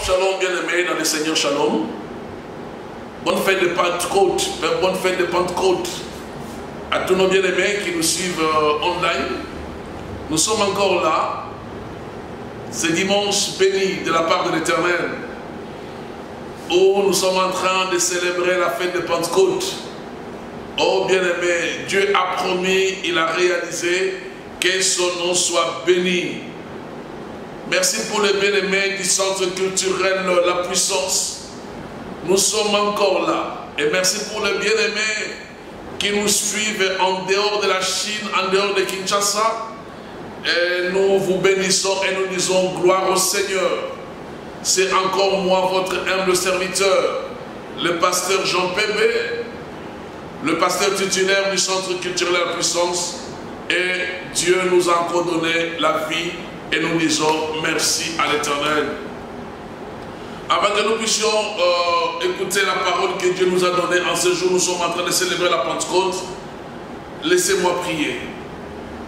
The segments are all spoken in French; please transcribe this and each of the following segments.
Shalom bien-aimés dans le Seigneur, Shalom. Bonne fête de Pentecôte, bonne fête de Pentecôte à tous nos bien-aimés qui nous suivent online. Nous sommes encore là, ce dimanche béni de la part de l'Éternel, où nous sommes en train de célébrer la fête de Pentecôte. Oh bien-aimé, Dieu a promis, il a réalisé, que son nom soit béni. Merci pour les bien-aimés du centre culturel La Puissance. Nous sommes encore là. Et merci pour les bien-aimés qui nous suivent en dehors de la Chine, en dehors de Kinshasa. Et nous vous bénissons et nous disons gloire au Seigneur. C'est encore moi, votre humble serviteur, le pasteur Jean Pébé, le pasteur titulaire du centre culturel La Puissance. Et Dieu nous a encore donné la vie. Et nous disons merci à l'Éternel. Avant que nous puissions écouter la parole que Dieu nous a donnée en ce jour, nous sommes en train de célébrer la Pentecôte. Laissez-moi prier.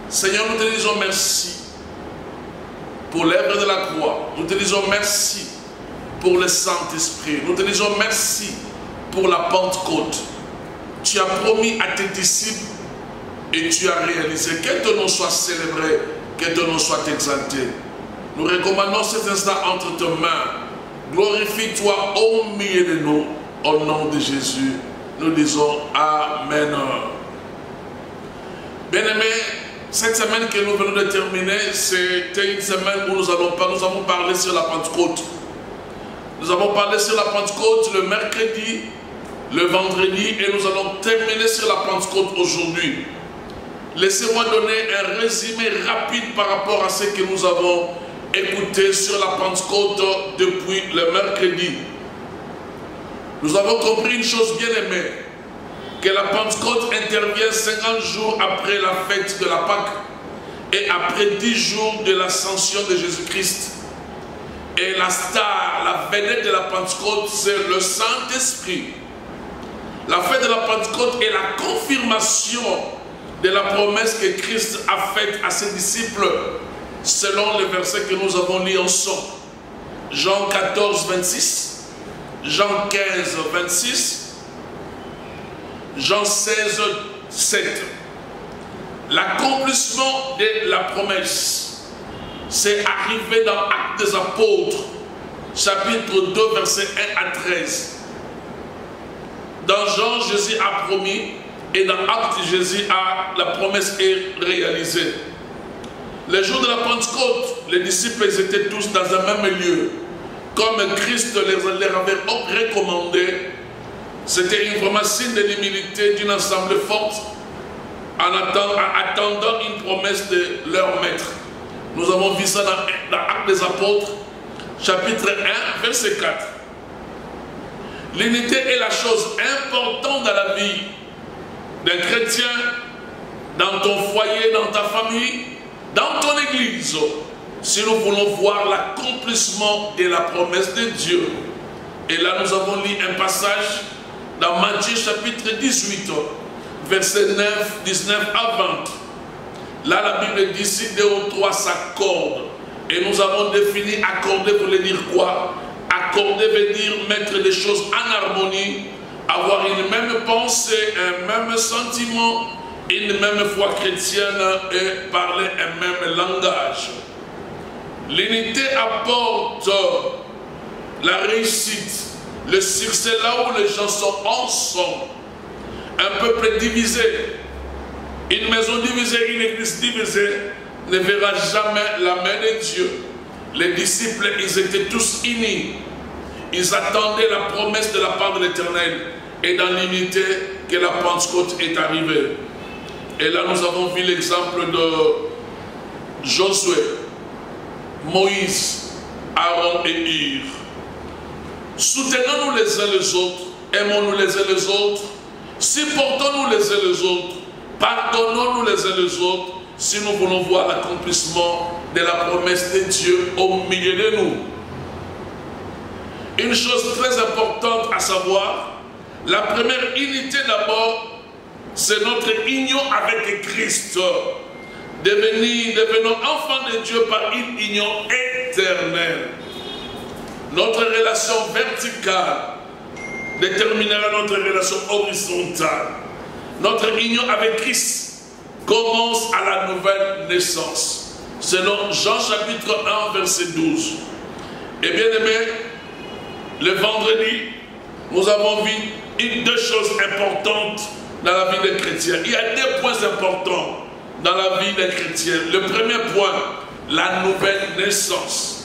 Seigneur, nous te disons merci pour l'œuvre de la croix. Nous te disons merci pour le Saint-Esprit. Nous te disons merci pour la Pentecôte. Tu as promis à tes disciples et tu as réalisé. Que ton nom soit célébré. Que ton nom soit exalté. Nous recommandons cet instant entre tes mains. Glorifie-toi au milieu de nous. Au nom de Jésus, nous disons Amen. Bien-aimés, cette semaine que nous venons de terminer, c'était une semaine où nous avons parlé sur la Pentecôte. Nous avons parlé sur la Pentecôte le mercredi, le vendredi, et nous allons terminer sur la Pentecôte aujourd'hui. Laissez-moi donner un résumé rapide par rapport à ce que nous avons écouté sur la Pentecôte depuis le mercredi. Nous avons compris une chose bien aimée, que la Pentecôte intervient 50 jours après la fête de la Pâque et après 10 jours de l'ascension de Jésus-Christ. Et la star, la vedette de la Pentecôte, c'est le Saint-Esprit. La fête de la Pentecôte est la confirmation de la promesse que Christ a faite à ses disciples selon le verset que nous avons lu ensemble. Jean 14, 26, Jean 15, 26, Jean 16, 7. L'accomplissement de la promesse, c'est arrivé dans Actes des Apôtres, chapitre 2, verset 1 à 13. Dans Jean, Jésus a promis, et dans Actes, Jésus la promesse est réalisée. Le jour de la Pentecôte, les disciples étaient tous dans un même lieu. Comme Christ leur avait recommandé, c'était vraiment signe de l'humilité d'une assemblée forte en attendant une promesse de leur maître. Nous avons vu ça dans Actes des Apôtres, chapitre 1, verset 4. L'unité est la chose importante dans la vie d'un chrétien, dans ton foyer, dans ta famille, dans ton église, si nous voulons voir l'accomplissement de la promesse de Dieu. Et là nous avons lu un passage dans Matthieu chapitre 18, verset 19 à 20. Là la Bible dit si 2 ou 3 s'accordent. Et nous avons défini accorder pour dire quoi? Accorder veut dire mettre des choses en harmonie, avoir une même pensée, un même sentiment, une même foi chrétienne et parler un même langage. L'unité apporte la réussite, le succès là où les gens sont ensemble. Un peuple divisé, une maison divisée, une église divisée ne verra jamais la main de Dieu. Les disciples, ils étaient tous unis. Ils attendaient la promesse de la part de l'Éternel. Et dans l'unité que la Pentecôte est arrivée. Et là nous avons vu l'exemple de Josué, Moïse, Aaron et Hur. Soutenons-nous les uns les autres, aimons-nous les uns les autres, supportons-nous les uns les autres, pardonnons-nous les uns les autres, si nous voulons voir l'accomplissement de la promesse de Dieu au milieu de nous. Une chose très importante à savoir, la première unité d'abord, c'est notre union avec Christ. Devenons enfants de Dieu par une union éternelle. Notre relation verticale déterminera notre relation horizontale. Notre union avec Christ commence à la nouvelle naissance. Selon Jean chapitre 1, verset 12. Et bien aimé, le vendredi, nous avons vu deux choses importantes dans la vie des chrétiens. Il y a deux points importants dans la vie des chrétiens. Le premier point, la nouvelle naissance.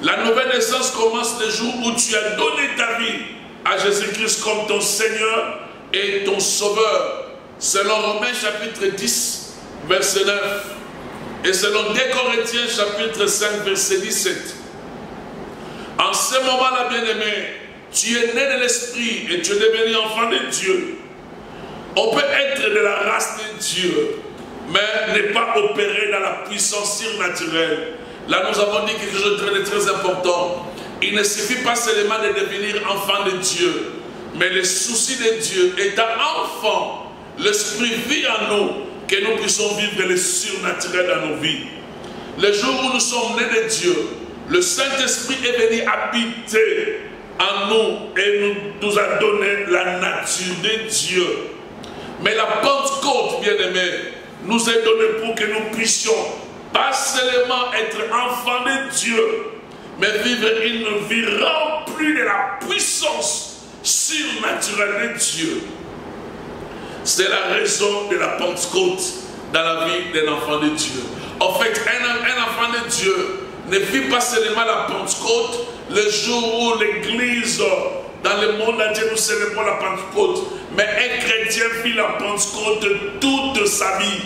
La nouvelle naissance commence le jour où tu as donné ta vie à Jésus-Christ comme ton Seigneur et ton Sauveur. Selon Romains chapitre 10, verset 9. Et selon 2 Corinthiens chapitre 5, verset 17. En ce moment-là, bien-aimé, tu es né de l'Esprit et tu es devenu enfant de Dieu. On peut être de la race de Dieu, mais ne pas opérer dans la puissance surnaturelle. Là, nous avons dit quelque chose de très important. Il ne suffit pas seulement de devenir enfant de Dieu, mais le souci de Dieu, étant enfant, l'Esprit vit en nous, que nous puissions vivre le surnaturel dans nos vies. Le jour où nous sommes nés de Dieu, le Saint-Esprit est venu habiter en nous et nous a donné la nature de Dieu. Mais la Pentecôte, bien-aimé, nous est donnée pour que nous puissions pas seulement être enfants de Dieu, mais vivre une vie remplie de la puissance surnaturelle de Dieu. C'est la raison de la Pentecôte dans la vie d'un enfant de Dieu. En fait, un enfant de Dieu ne vit pas seulement la Pentecôte le jour où l'Église dans le monde entier nous célébrons la Pentecôte, mais un chrétien vit la Pentecôte toute sa vie.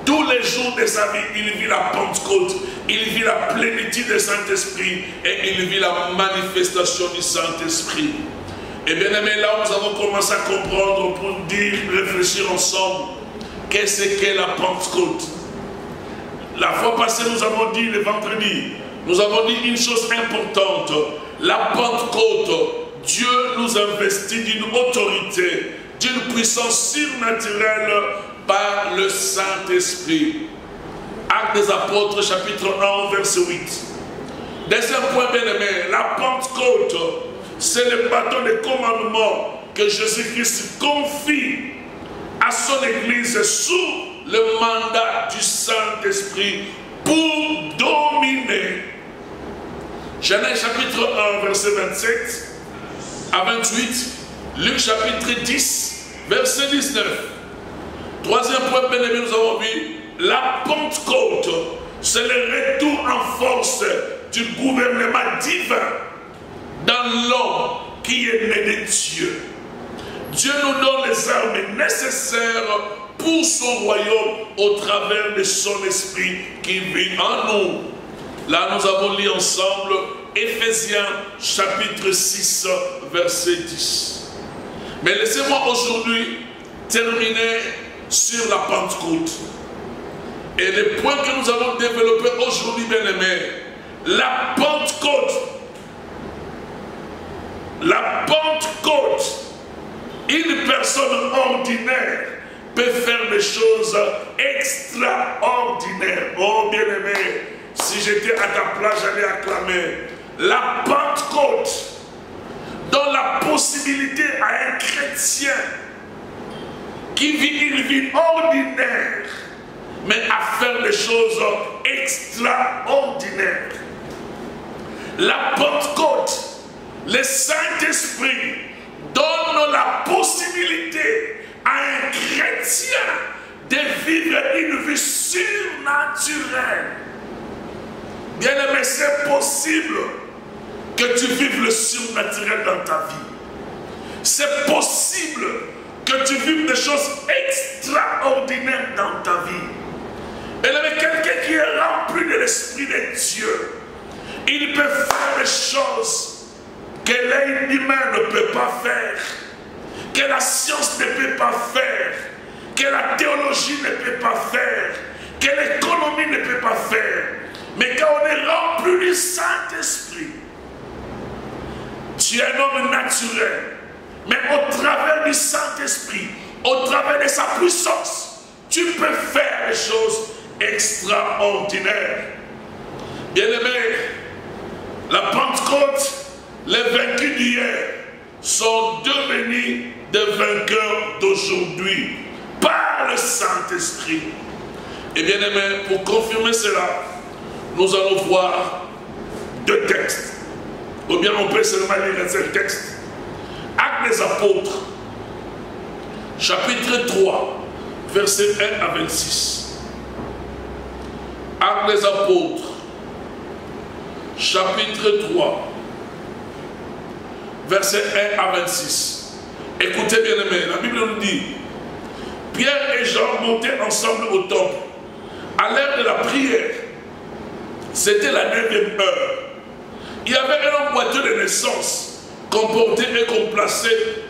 Tous les jours de sa vie, il vit la Pentecôte, il vit la plénitude du Saint-Esprit et il vit la manifestation du Saint-Esprit. Et bien aimé, là où nous avons commencé à comprendre pour dire, réfléchir ensemble, qu'est-ce qu'est la Pentecôte? La fois passée, nous avons dit, le vendredi, nous avons dit une chose importante. La Pentecôte, Dieu nous investit d'une autorité, d'une puissance surnaturelle par le Saint-Esprit. Actes des Apôtres, chapitre 1, verset 8. Deuxième point, bien-aimé, la Pentecôte, c'est le bâton de commandement que Jésus-Christ confie à son Église sous le mandat du Saint-Esprit pour dominer. Genèse chapitre 1, verset 27 à 28. Luc chapitre 10, verset 19. Troisième point, bien-aimé, nous avons vu la Pentecôte, c'est le retour en force du gouvernement divin dans l'homme qui est né de Dieu. Dieu nous donne les armes nécessaires pour son royaume au travers de son esprit qui vit en nous. Là, nous avons lu ensemble Éphésiens chapitre 6, verset 10. Mais laissez-moi aujourd'hui terminer sur la Pentecôte. Et le point que nous allons développer aujourd'hui, bien-aimés, la Pentecôte. La Pentecôte, une personne ordinaire peut faire des choses extraordinaires. Oh bien-aimé, si j'étais à ta place, j'allais acclamer. La Pentecôte donne la possibilité à un chrétien qui vit une vie ordinaire, mais à faire des choses extraordinaires. La Pentecôte, le Saint-Esprit donne la possibilité à un chrétien de vivre une vie surnaturelle. Bien-aimé, c'est possible que tu vives le surnaturel dans ta vie. C'est possible que tu vives des choses extraordinaires dans ta vie. Et avec quelqu'un qui est rempli de l'Esprit de Dieu, il peut faire des choses que l'œil humain ne peut pas faire, que la science ne peut pas faire, que la théologie ne peut pas faire, que l'économie ne peut pas faire. Mais quand on est rempli du Saint-Esprit, tu es un homme naturel, mais au travers du Saint-Esprit, au travers de sa puissance, tu peux faire des choses extraordinaires. Bien-aimé, la Pentecôte les vaincus d'hier sont devenus des vainqueurs d'aujourd'hui par le Saint-Esprit. Et bien aimé, pour confirmer cela, nous allons voir deux textes. Ou bien on peut seulement lire un seul texte. Actes des Apôtres, chapitre 3, versets 1 à 26. Actes des Apôtres, chapitre 3, versets 1 à 26. Écoutez bien aimé, la Bible nous dit: Pierre et Jean montaient ensemble au temple à l'heure de la prière. C'était la 9e heure. Il y avait un boiteux de naissance qu'on portait et qu'on plaçait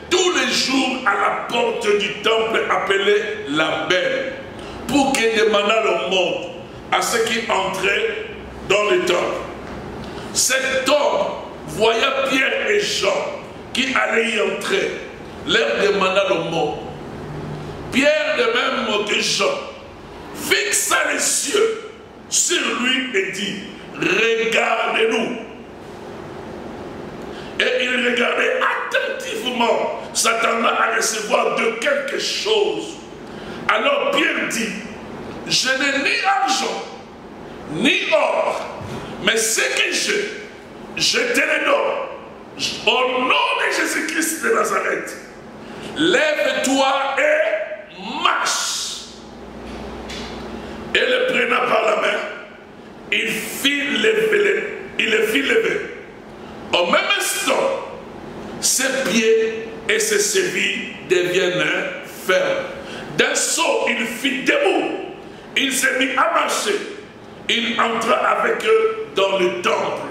tous les jours à la porte du temple appelé la Belle, pour qu'il demandât le monde à ceux qui entraient dans le temple. Cet homme voyant Pierre et Jean qui allaient y entrer, leur demanda le monde. Pierre, de même que Jean, fixa les yeux sur lui et dit: regardez-nous. Et il regardait attentivement, s'attendant à recevoir de quelque chose. Alors Pierre dit: je n'ai ni argent, ni or, mais ce que j'ai, je te le donne. Au nom de Jésus-Christ de Nazareth, lève-toi et marche. Et le prenant par la main, il le fit lever. Au même instant, ses pieds et ses chevilles deviennent fermes. D'un saut, il fit debout. Il s'est mis à marcher. Il entra avec eux dans le temple,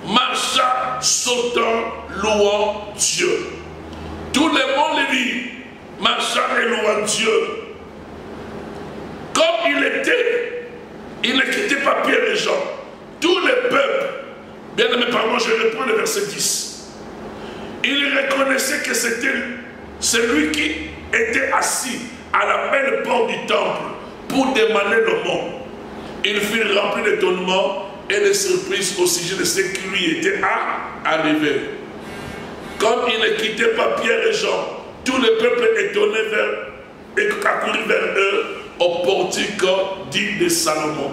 marcha, sautant, louant Dieu. Tout le monde le vit, marchant et louant Dieu. Comme il était, il ne quittait pas Pierre et Jean. Tout le peuple, bien aimé par moi, je reprends le verset 10. Il reconnaissait que c'était celui qui était assis à la belle porte du temple pour demander le monde. Il fut rempli d'étonnement et de surprise au sujet de ce qui lui était arrivé. Comme il ne quittait pas Pierre et Jean, tout le peuple étonné accourut vers eux au portique dit de Salomon.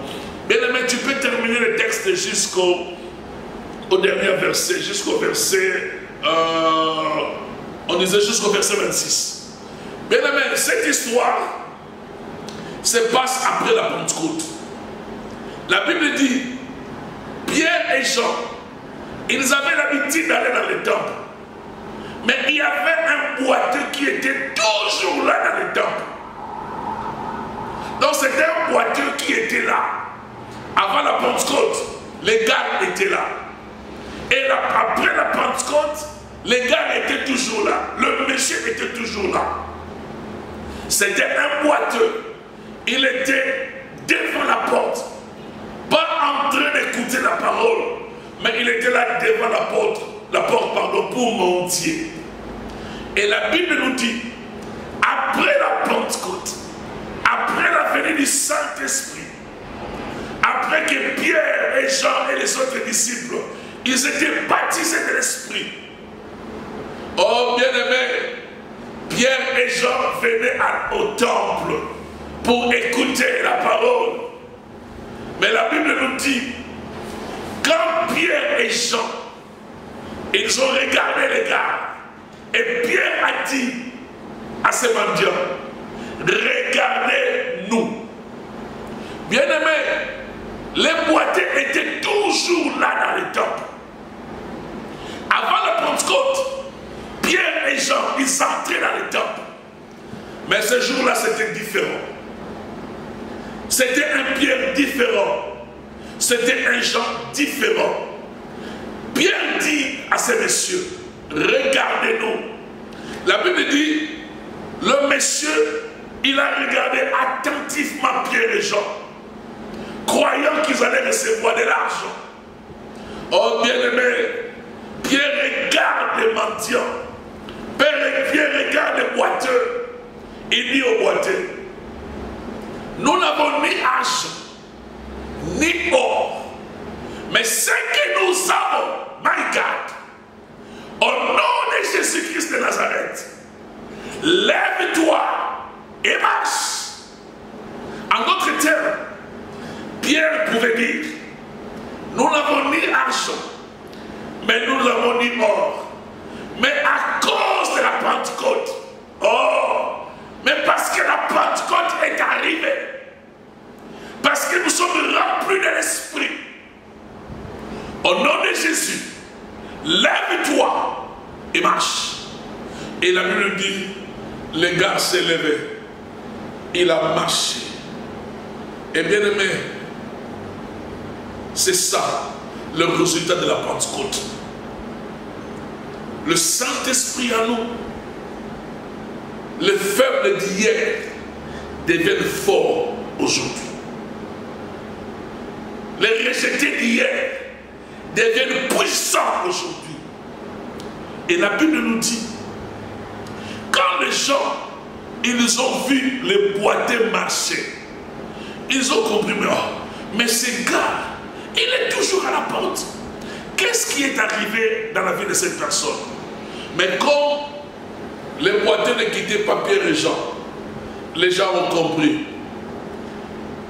Bien aimé, tu peux terminer le texte jusqu'au dernier verset, jusqu'au verset, on disait jusqu'au verset 26. Bien aimé, cette histoire se passe après la Pentecôte. La Bible dit, Pierre et Jean, ils avaient l'habitude d'aller dans le temple. Mais il y avait un boiteux qui était toujours là dans le temple. Donc c'était un boiteux qui était là. Avant la Pentecôte, les gars étaient là. Et là, après la Pentecôte, les gars étaient toujours là. Le monsieur était toujours là. C'était un boiteux. Il était devant la porte. Pas en train d'écouter la parole, mais il était là devant la porte pour mentir. Et la Bible nous dit, après la Pentecôte, après la venue du Saint-Esprit, après que Pierre et Jean et les autres disciples, ils étaient baptisés de l'Esprit. Oh bien-aimé, Pierre et Jean venaient au temple pour écouter la parole. Mais la Bible nous dit, quand Pierre et Jean, ils ont regardé les gars, et Pierre a dit à ces mendiants, regardez-nous. Bien-aimés, les boiteux étaient toujours là dans le temple. Avant la Pentecôte, Pierre et Jean, ils entraient dans le temple. Mais ce jour-là, c'était différent. C'était un Pierre différent. C'était un Jean différent. Pierre dit à ces messieurs, regardez-nous. La Bible dit, le monsieur, il a regardé attentivement Pierre et Jean, croyant qu'ils allaient recevoir de l'argent. Oh bien-aimé, Pierre regarde les mendiants. Pierre regarde les boiteux. Il dit aux boiteux, nous n'avons ni argent, ni or, mais ce que nous avons, my God, de Nazareth, lève-toi et marche. En d'autres termes, Pierre pouvait dire, nous n'avons ni argent, mais nous n'avons ni or. Mais à cause de la Pentecôte, mais parce que la Pentecôte est arrivée, parce que nous sommes remplis de l'Esprit, au nom de Jésus, lève-toi et marche. Et la Bible dit, le gars s'est levé, il a marché. Et bien aimé, c'est ça le résultat de la Pentecôte. Le Saint-Esprit en nous, les faibles d'hier deviennent forts aujourd'hui. Les rejetés d'hier deviennent puissants aujourd'hui. Et la Bible nous dit, quand les gens, ils ont vu les boiteux marcher, ils ont compris, mais ce gars, il est toujours à la porte. Qu'est-ce qui est arrivé dans la vie de cette personne? Mais comme les boiteux ne quittaient pas Pierre et Jean, les gens ont compris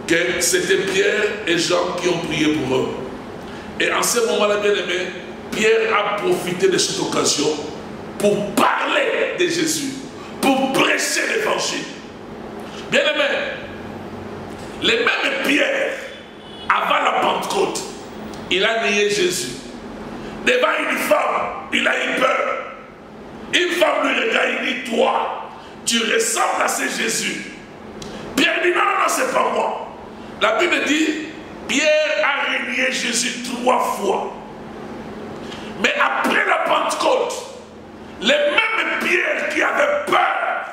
que c'était Pierre et Jean qui ont prié pour eux. Et en ce moment-là, bien aimé, Pierre a profité de cette occasion pour parler de Jésus, pour prêcher l'évangile. Bien aimé, les mêmes Pierre, avant la Pentecôte, il a nié Jésus. Devant une femme, il a eu peur. Une femme lui regarde, il dit, toi, tu ressembles à ce Jésus. Pierre dit, non, c'est pas moi. La Bible dit, Pierre a renié Jésus 3 fois. Mais après la Pentecôte, les mêmes Pierre qui avaient peur,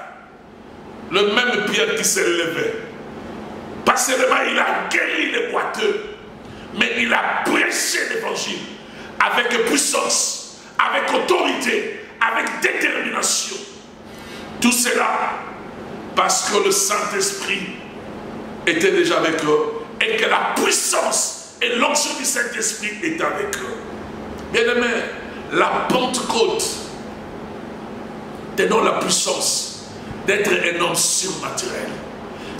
le même Pierre qui s'est levé, pas seulement il a guéri les boiteux, mais il a prêché l'évangile avec puissance, avec autorité, avec détermination. Tout cela parce que le Saint-Esprit était déjà avec eux et que la puissance et l'onction du Saint-Esprit étaient avec eux. Bien-aimés, la Pentecôte te donne la puissance d'être un homme surnaturel.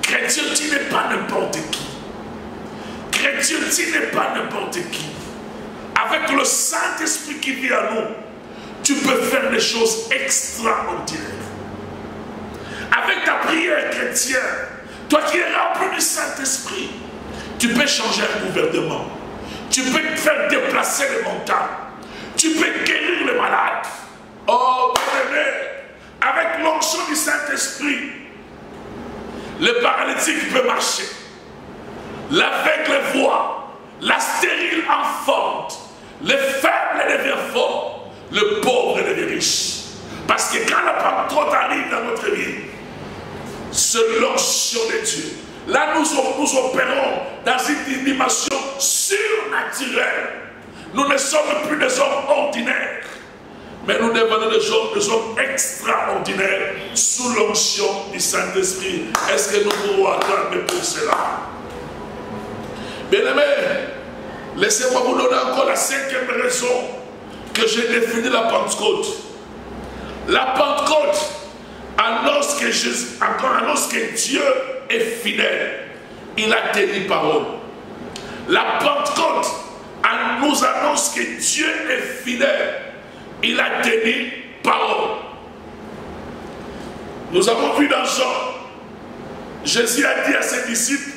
Chrétien, tu n'es pas n'importe qui. Chrétien, tu n'es pas n'importe qui. Avec le Saint-Esprit qui vit à nous, tu peux faire des choses extraordinaires. Avec ta prière chrétienne, toi qui es rempli du Saint-Esprit, tu peux changer un gouvernement. Tu peux te faire déplacer les montagnes. Tu peux guérir les malades. Oh, bien-aimé, avec l'onction du Saint-Esprit, le paralytique peut marcher. L'aveugle voit. La stérile enfante. Le faible devient fort. Le pauvre devient riche. Parce que quand la Pentecôte arrive dans notre vie, c'est l'onction de Dieu. Là, nous opérons dans une dimension surnaturelle. Nous ne sommes plus des hommes ordinaires, mais nous devenons des hommes extraordinaires sous l'onction du Saint-Esprit. Est-ce que nous pouvons attendre pour cela? Bien-aimés, laissez-moi vous donner encore la 5e raison que j'ai défini la Pentecôte. La Pentecôte annonce que Dieu est fidèle. Il a tenu parole. La Pentecôte nous annonce que Dieu est fidèle. Il a tenu parole. Nous avons vu dans Jean, Jésus a dit à ses disciples,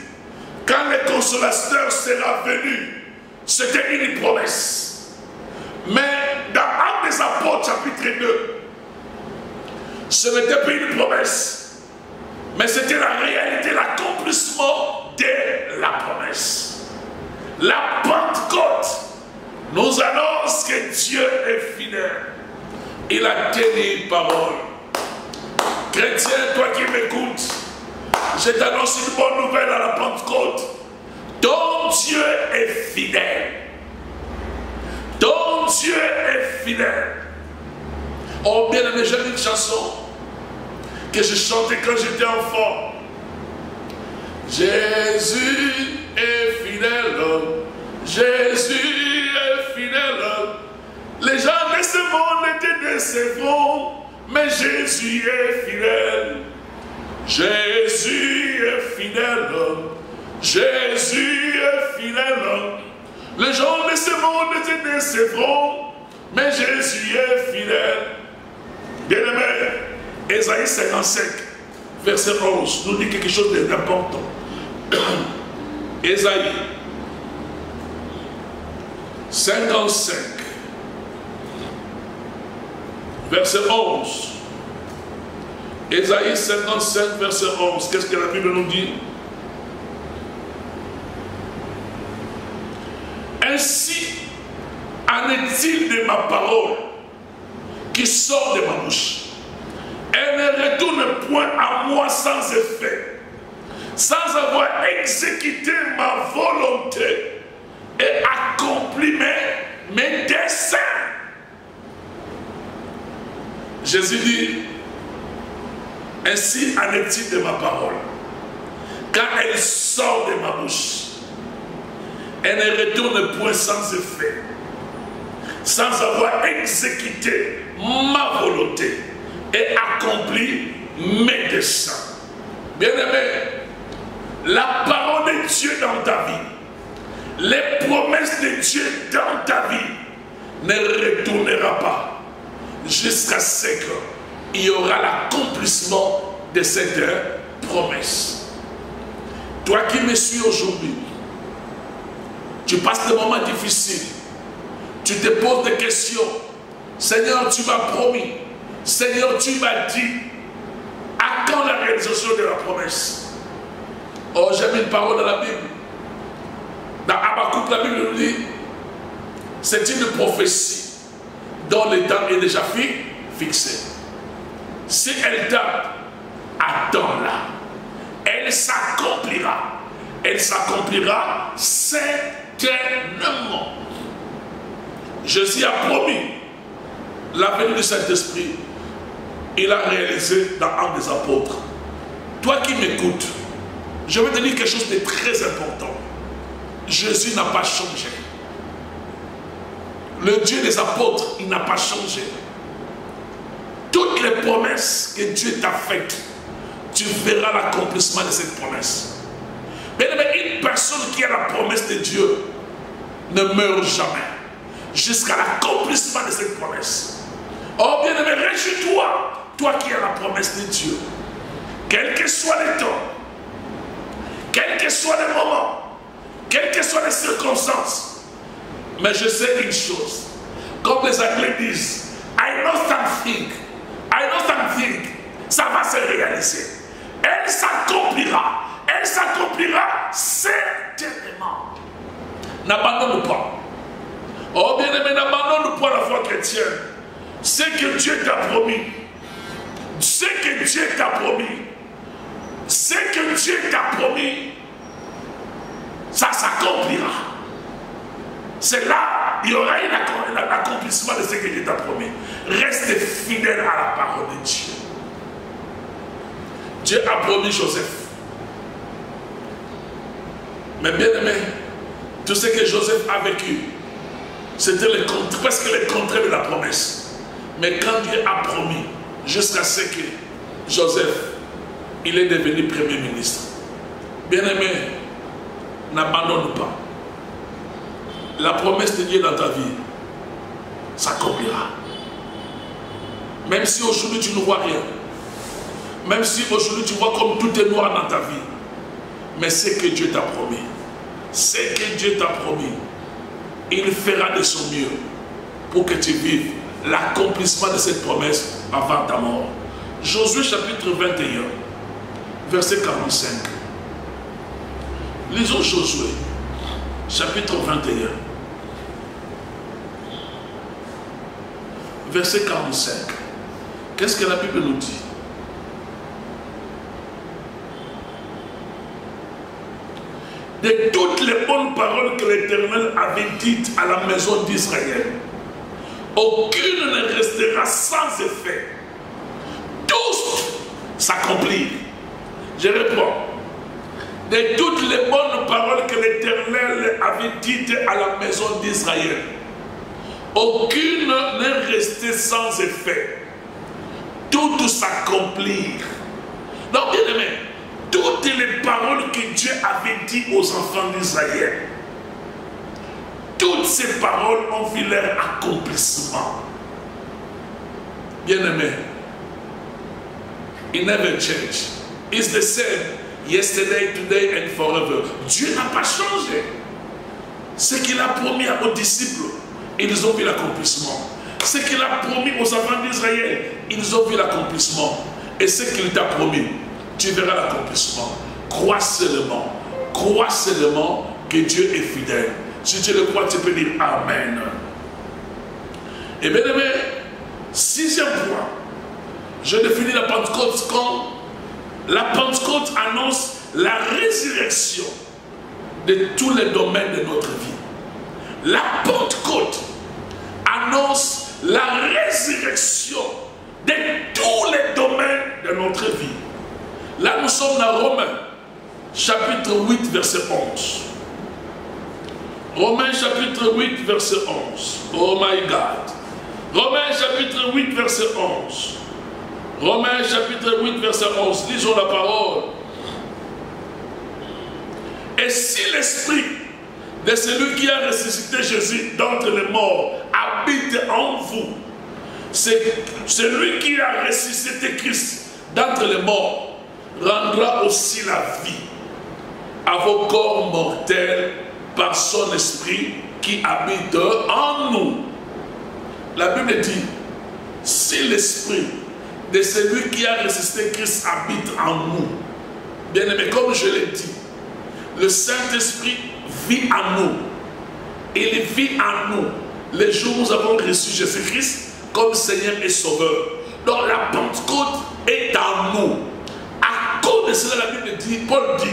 quand le consolateur sera venu, c'était une promesse. Mais dans Actes des Apôtres, chapitre 2, ce n'était pas une promesse, mais c'était la réalité, l'accomplissement de la promesse. La Pentecôte nous annonce que Dieu est fidèle. Il a tenu parole. Chrétien, toi qui m'écoutes, je t'annonce une bonne nouvelle à la Pentecôte. Ton Dieu est fidèle. Ton Dieu est fidèle. Oh bien aimé, j'ai une chanson que je chantais quand j'étais enfant. Jésus est fidèle. Jésus est fidèle. Les gens de ce monde te décevront, Mais Jésus est fidèle. Jésus est fidèle. Jésus est fidèle. Les gens de ce monde se décevront, mais Jésus est fidèle. Bien-aimé, Ésaïe 55, verset 11, nous dit quelque chose d'important. Ésaïe 55, verset 11. Ésaïe 55, verset 11. Qu'est-ce que la Bible nous dit? Ainsi en est-il de ma parole qui sort de ma bouche. Elle ne retourne point à moi sans effet, sans avoir exécuté ma volonté et accompli mes desseins. Jésus dit, ainsi en est-il de ma parole. Quand elle sort de ma bouche, elle ne retourne point sans effet, sans avoir exécuté ma volonté et accompli mes desseins. Bien-aimé, la parole de Dieu dans ta vie, les promesses de Dieu dans ta vie ne retournera pas jusqu'à ce qu'il y aura l'accomplissement de cette promesse. Toi qui me suis aujourd'hui, tu passes des moments difficiles, tu te poses des questions. Seigneur, tu m'as promis. Seigneur, tu m'as dit. À quand la réalisation de la promesse? Oh, j'ai mis une parole dans la Bible. Dans Habakkuk, la Bible nous dit, c'est une prophétie dont le temps est déjà fixé. Si elle tarde, attends-la. Elle s'accomplira. Elle s'accomplira certainement. Jésus a promis la venue du Saint-Esprit. Il a réalisé dans un des apôtres. Toi qui m'écoutes, je vais te dire quelque chose de très important. Jésus n'a pas changé. Le Dieu des apôtres, il n'a pas changé. Toutes les promesses que Dieu t'a faites, tu verras l'accomplissement de cette promesse. Mais une personne qui a la promesse de Dieu ne meurt jamais jusqu'à l'accomplissement de cette promesse. Oh bien-aimé, réjouis-toi, toi qui as la promesse de Dieu. Quel que soit le temps, quel que soit le moment, quelles que soient les circonstances. Mais je sais une chose, comme les Anglais disent, I know something, ça va se réaliser. Elle s'accomplira certainement. N'abandonne pas. Oh bien-aimé, n'abandonne pas la foi chrétienne. Ce que Dieu t'a promis, ce que Dieu t'a promis, ce que Dieu t'a promis, ça s'accomplira. C'est là, il y aura l'accomplissement de ce que Dieu t'a promis. Reste fidèle à la parole de Dieu. Dieu a promis Joseph. Mais bien aimé, tout ce que Joseph a vécu, c'était presque le contraire de la promesse. Mais quand Dieu a promis, jusqu'à ce que Joseph, il est devenu premier ministre. Bien aimé, n'abandonne pas. La promesse de Dieu dans ta vie s'accomplira. Même si aujourd'hui tu ne vois rien, même si aujourd'hui tu vois comme tout est noir dans ta vie, mais c'est que Dieu t'a promis. C'est que Dieu t'a promis. Il fera de son mieux pour que tu vives l'accomplissement de cette promesse avant ta mort. Josué chapitre 21, verset 45. Lisons Josué chapitre 21, verset 45. Qu'est-ce que la Bible nous dit? De toutes les bonnes paroles que l'Éternel avait dites à la maison d'Israël, aucune ne restera sans effet. Tous s'accomplirent. Je réponds. De toutes les bonnes paroles que l'Éternel avait dites à la maison d'Israël, aucune n'est restée sans effet. tout s'accomplir. Donc, bien aimé, toutes les paroles que Dieu avait dit aux enfants d'Israël, toutes ces paroles ont vu leur accomplissement. Bien aimé, it never changed. It's the same yesterday, today and forever. Dieu n'a pas changé. Ce qu'il a promis aux disciples, ils ont vu l'accomplissement. Ce qu'il a promis aux enfants d'Israël, ils ont vu l'accomplissement. Et ce qu'il t'a promis, tu verras l'accomplissement. Crois seulement que Dieu est fidèle. Si tu le crois, tu peux dire Amen. Et bien aimé, sixième point, je définis la Pentecôte comme la Pentecôte annonce la résurrection de tous les domaines de notre vie. La Pentecôte annonce la résurrection de tous les domaines de notre vie. Là, nous sommes dans Romains, chapitre 8, verset 11. Romains, chapitre 8, verset 11. Oh my God. Romains, chapitre 8, verset 11. Romains, chapitre 8, verset 11. Lisons la parole. Et si l'esprit de celui qui a ressuscité Jésus d'entre les morts habite en vous, c'est celui qui a ressuscité Christ d'entre les morts rendra aussi la vie à vos corps mortels par son esprit qui habite en nous. La Bible dit, si l'esprit de celui qui a ressuscité Christ habite en nous, bien aimé, comme je l'ai dit, le Saint-Esprit vit en nous. Il vit en nous les jours où nous avons reçu Jésus-Christ comme Seigneur et Sauveur. Donc la Pentecôte est en nous. À cause de cela, la Bible dit, Paul dit,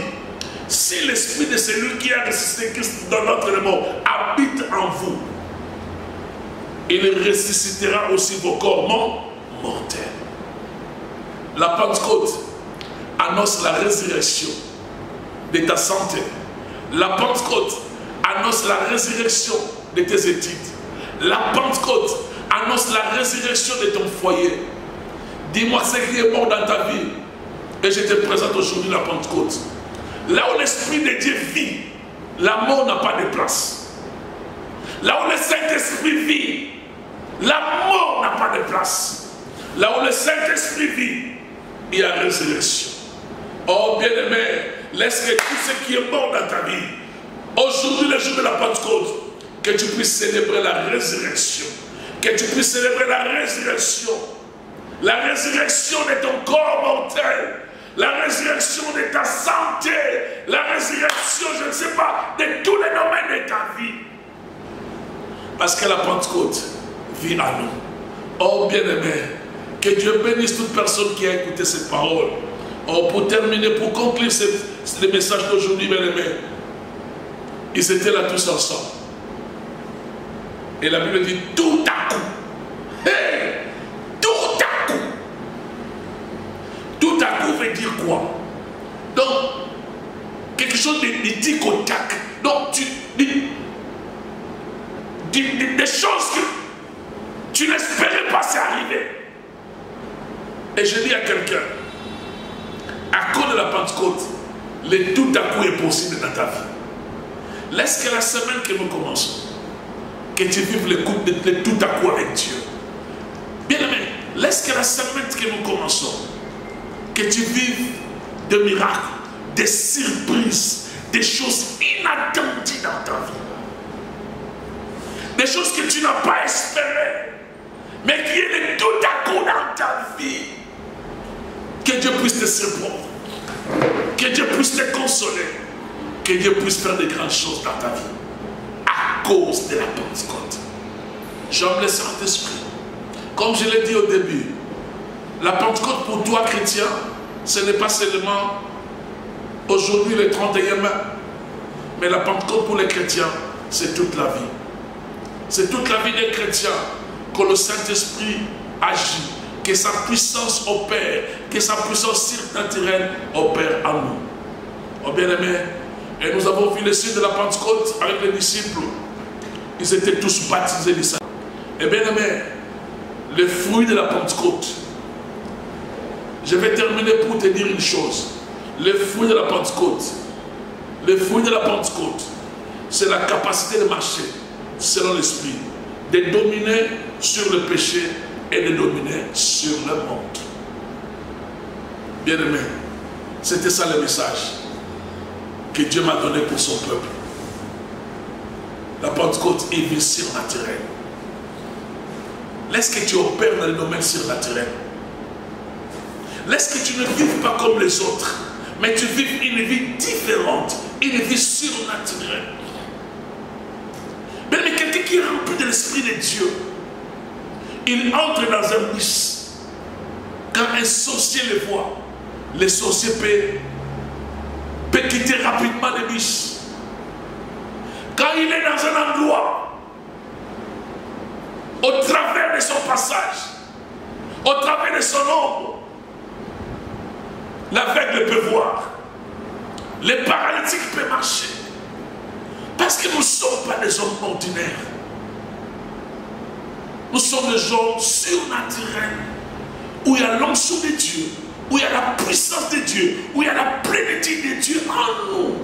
si l'esprit de celui qui a ressuscité Christ dans notre mort habite en vous, il ressuscitera aussi vos corps mortels. La Pentecôte annonce la résurrection de ta santé. La Pentecôte annonce la résurrection de tes études. La Pentecôte annonce la résurrection de ton foyer. Dis-moi ce qui est mort dans ta vie. Et je te présente aujourd'hui la Pentecôte. Là où l'Esprit de Dieu vit, la mort n'a pas de place. Là où le Saint-Esprit vit, la mort n'a pas de place. Là où le Saint-Esprit vit, il y a résurrection. Oh bien-aimé, laisse que tout ce qui est mort dans ta vie, aujourd'hui le jour de la Pentecôte, que tu puisses célébrer la résurrection. Que tu puisses célébrer la résurrection. La résurrection de ton corps mortel. La résurrection de ta santé. La résurrection, je ne sais pas, de tous les domaines de ta vie. Parce que la Pentecôte vit à nous. Oh bien-aimé, que Dieu bénisse toute personne qui a écouté cette parole. Oh, pour terminer, pour conclure le message d'aujourd'hui, bien-aimé, ils étaient là tous ensemble. Et la Bible dit tout à coup. Hey, tout à coup. Tout à coup veut dire quoi? Donc, quelque chose de tic au tac. Donc, des choses que tu n'espérais pas s'arriver. Et je dis à quelqu'un, à cause de la Pentecôte, le tout à coup est possible dans ta vie. Laisse que la semaine que nous commençons, que tu vives le tout à coup avec Dieu. Bien aimé, laisse que la semaine que nous commençons, que tu vives des miracles, des surprises, des choses inattendues dans ta vie. Des choses que tu n'as pas espérées, mais qui est tout à coup dans ta vie. Que Dieu puisse te surprendre, que Dieu puisse te consoler, que Dieu puisse faire de grandes choses dans ta vie. À cause de la Pentecôte. J'aime le Saint-Esprit. Comme je l'ai dit au début, la Pentecôte pour toi, chrétien, ce n'est pas seulement aujourd'hui le 31 mai, mais la Pentecôte pour les chrétiens, c'est toute la vie. C'est toute la vie des chrétiens que le Saint-Esprit agit, que sa puissance opère, que sa puissance surnaturelle opère en nous. Oh bien-aimés, et nous avons vu le signe de la Pentecôte avec les disciples. Ils étaient tous baptisés du Saint. Et bien-aimés, le fruit de la Pentecôte, Je vais terminer pour te dire une chose. Le fruit de la Pentecôte, le fruit de la Pentecôte, c'est la capacité de marcher selon l'Esprit, de dominer sur le péché et de dominer sur le monde. Bien-aimé, c'était ça le message que Dieu m'a donné pour son peuple. La Pentecôte est vie surnaturelle. Laisse que tu opères dans le domaine surnaturel. Laisse que tu ne vives pas comme les autres, mais tu vives une vie différente, une vie surnaturelle. Mais quelqu'un qui est rempli de l'Esprit de Dieu, il entre dans un bus. Quand un sorcier le voit, le sorcier peut quitter rapidement le bus. Quand il est dans un endroit, au travers de son passage, au travers de son ombre, l'aveugle peut voir, le paralytique peut marcher. Parce que nous ne sommes pas des hommes ordinaires. Nous sommes des gens surnaturels, où il y a l'onction de Dieu, où il y a la puissance de Dieu, où il y a la plénitude de Dieu en nous.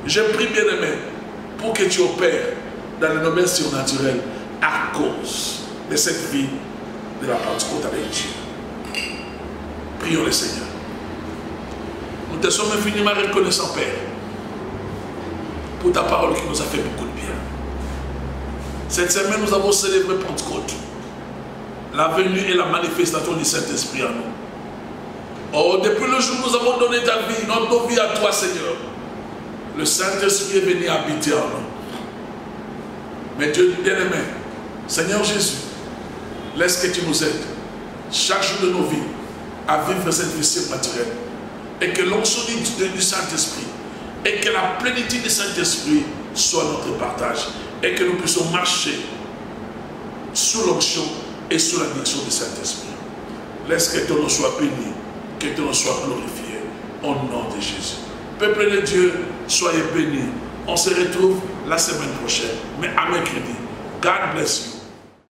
Je prie, bien-aimé, pour que tu opères dans le domaine surnaturel à cause de cette vie de la Pentecôte avec Dieu. Prions le Seigneur. Nous te sommes infiniment reconnaissants, Père, pour ta parole qui nous a fait beaucoup de bien. Cette semaine, nous avons célébré Pentecôte, la venue et la manifestation du Saint-Esprit en nous. Oh, depuis le jour où nous avons donné ta vie, notre vie à toi, Seigneur, le Saint-Esprit est venu habiter en nous. Mais Dieu bien-aimé, Seigneur Jésus, laisse que tu nous aides chaque jour de nos vies à vivre cette vie surnaturelle et que l'onction du Saint-Esprit et que la plénitude du Saint-Esprit soit notre partage et que nous puissions marcher sous l'onction et sous la direction du Saint-Esprit. Laisse que ton nom soit béni, que ton nom soit glorifié au nom de Jésus. Peuple de Dieu, soyez bénis. On se retrouve la semaine prochaine, mais à mercredi. God bless you.